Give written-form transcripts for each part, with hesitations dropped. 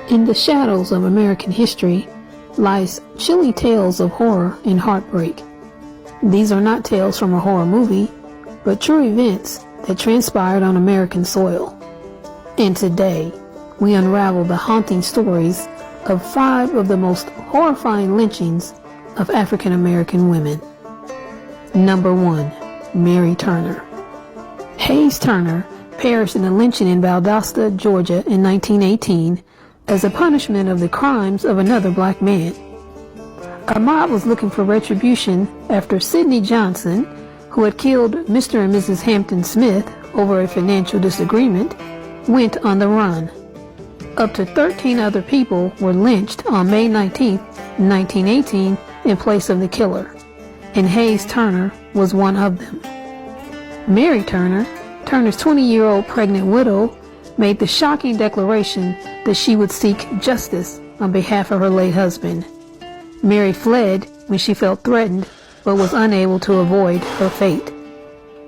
In the shadows of American history lies chilling tales of horror and heartbreak. These are not tales from a horror movie, but true events that transpired on American soil. And today, we unravel the haunting stories of 5 of the most horrifying lynchings of African American women. Number 1. Mary Turner. Hayes Turner perished in a lynching in Valdosta, Georgia in 1918 as a punishment of the crimes of another black man. A mob was looking for retribution after Sidney Johnson, who had killed Mr. and Mrs. Hampton Smith over a financial disagreement, went on the run. Up to 13 other people were lynched on May 19, 1918 in place of the killer, and Hayes Turner was one of them. Mary Turner, Turner's 20-year-old pregnant widow, made the shocking declaration that she would seek justice on behalf of her late husband. Mary fled when she felt threatened, but was unable to avoid her fate.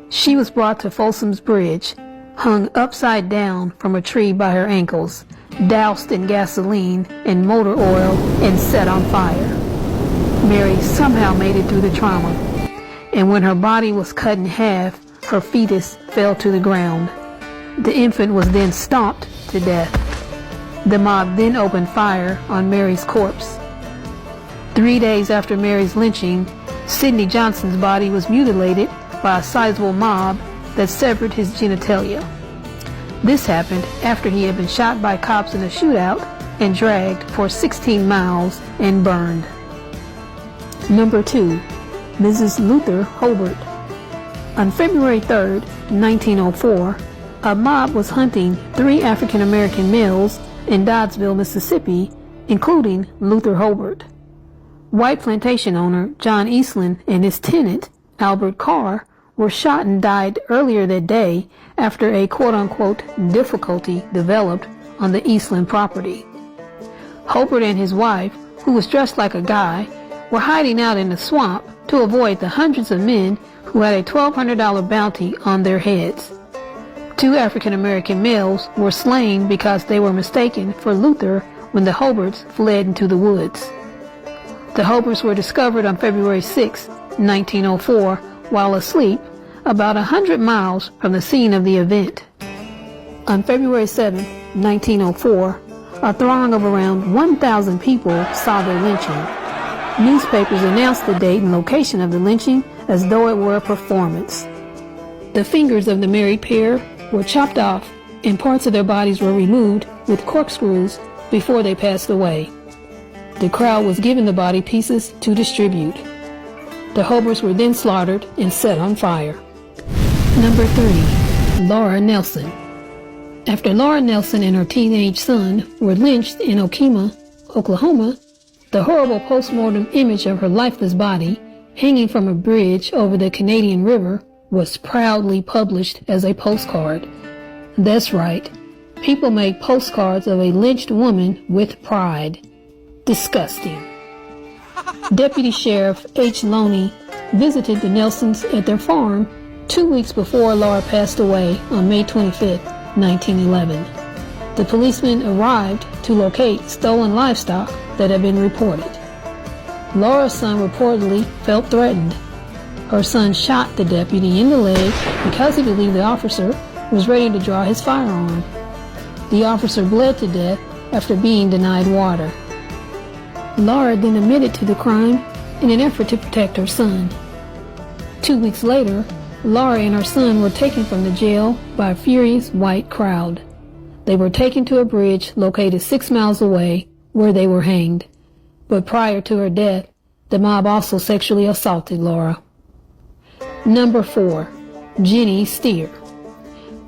She was brought to Folsom's Bridge, hung upside down from a tree by her ankles, doused in gasoline and motor oil, and set on fire. Mary somehow made it through the trauma, and when her body was cut in half, her fetus fell to the ground. The infant was then stomped to death. The mob then opened fire on Mary's corpse. 3 days after Mary's lynching, Sidney Johnson's body was mutilated by a sizable mob that severed his genitalia. This happened after he had been shot by cops in a shootout and dragged for 16 miles and burned. Number 2. Mrs. Luther Hobart. On February 3, 1904, a mob was hunting 3 African American males in Doddsville, Mississippi, including Luther Hobart. White plantation owner John Eastland and his tenant, Albert Carr, were shot and died earlier that day after a quote-unquote difficulty developed on the Eastland property. Hobart and his wife, who was dressed like a guy, were hiding out in the swamp to avoid the hundreds of men who had a $1,200 bounty on their heads. 2 African American males were slain because they were mistaken for Luther when the Hobarts fled into the woods. The Hobarts were discovered on February 6, 1904, while asleep, about 100 miles from the scene of the event. On February 7, 1904, a throng of around 1,000 people saw the lynching. Newspapers announced the date and location of the lynching as though it were a performance. The fingers of the married pair were chopped off and parts of their bodies were removed with corkscrews before they passed away. The crowd was given the body pieces to distribute. The Hobarts were then slaughtered and set on fire. Number 3. Laura Nelson. After Laura Nelson and her teenage son were lynched in Okemah, Oklahoma, the horrible postmortem image of her lifeless body hanging from a bridge over the Canadian River was proudly published as a postcard. That's right, people make postcards of a lynched woman with pride. Disgusting. Deputy Sheriff H. Loney visited the Nelsons at their farm 2 weeks before Laura passed away on May 25, 1911. The policeman arrived to locate stolen livestock that had been reported. Laura's son reportedly felt threatened. Her son shot the deputy in the leg because he believed the officer was ready to draw his firearm. The officer bled to death after being denied water. Laura then admitted to the crime in an effort to protect her son. 2 weeks later, Laura and her son were taken from the jail by a furious white crowd. They were taken to a bridge located 6 miles away where they were hanged. But prior to her death, the mob also sexually assaulted Laura. Number 4. Jenny Steer.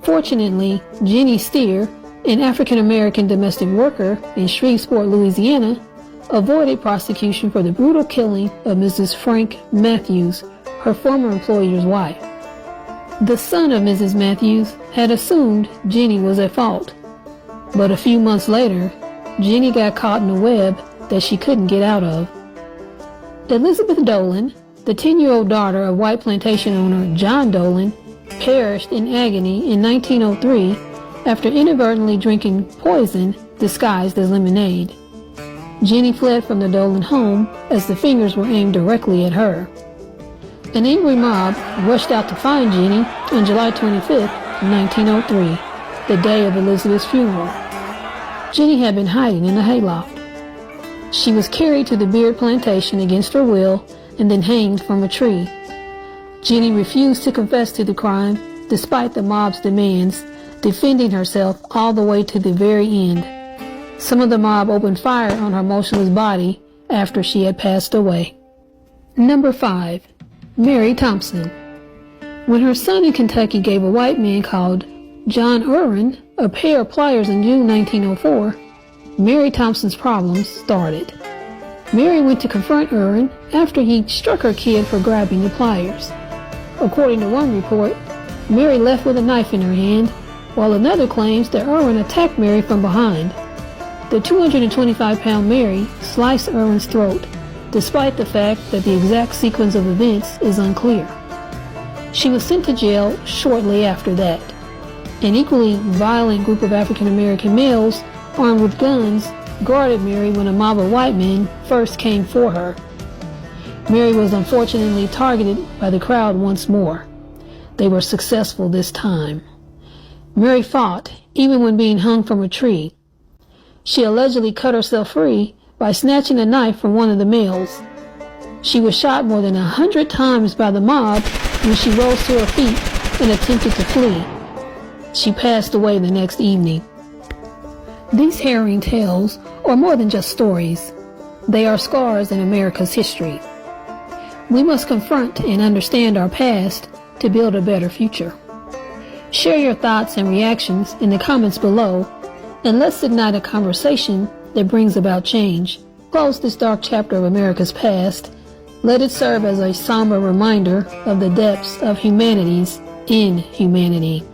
Fortunately, Jenny Steer, an African-American domestic worker in Shreveport, Louisiana, avoided prosecution for the brutal killing of Mrs. Frank Matthews, her former employer's wife. The son of Mrs. Matthews had assumed Jenny was at fault, but a few months later, Jenny got caught in a web that she couldn't get out of. Elizabeth Dolan, the 10-year-old daughter of white plantation owner John Dolan, perished in agony in 1903 after inadvertently drinking poison disguised as lemonade. Jenny fled from the Dolan home as the fingers were aimed directly at her. An angry mob rushed out to find Jenny on July 25, 1903, the day of Elizabeth's funeral. Jenny had been hiding in the hayloft. She was carried to the Beard plantation against her will and then hanged from a tree. Jenny refused to confess to the crime despite the mob's demands, defending herself all the way to the very end. Some of the mob opened fire on her motionless body after she had passed away. Number 5. Mary Thompson. When her son in Kentucky gave a white man called John Irwin a pair of pliers in June 1904, Mary Thompson's problems started. Mary went to confront Irwin after he struck her kid for grabbing the pliers. According to one report, Mary left with a knife in her hand, while another claims that Irwin attacked Mary from behind. The 225-pound Mary sliced Irwin's throat, despite the fact that the exact sequence of events is unclear. She was sent to jail shortly after that. An equally violent group of African American males, armed with guns, guarded Mary when a mob of white men first came for her. Mary was unfortunately targeted by the crowd once more. They were successful this time. Mary fought, even when being hung from a tree. She allegedly cut herself free by snatching a knife from one of the males. She was shot more than 100 times by the mob when she rose to her feet and attempted to flee. She passed away the next evening. These harrowing tales are more than just stories. They are scars in America's history. We must confront and understand our past to build a better future. Share your thoughts and reactions in the comments below, and let's ignite a conversation that brings about change. Close this dark chapter of America's past. Let it serve as a somber reminder of the depths of humanity's inhumanity.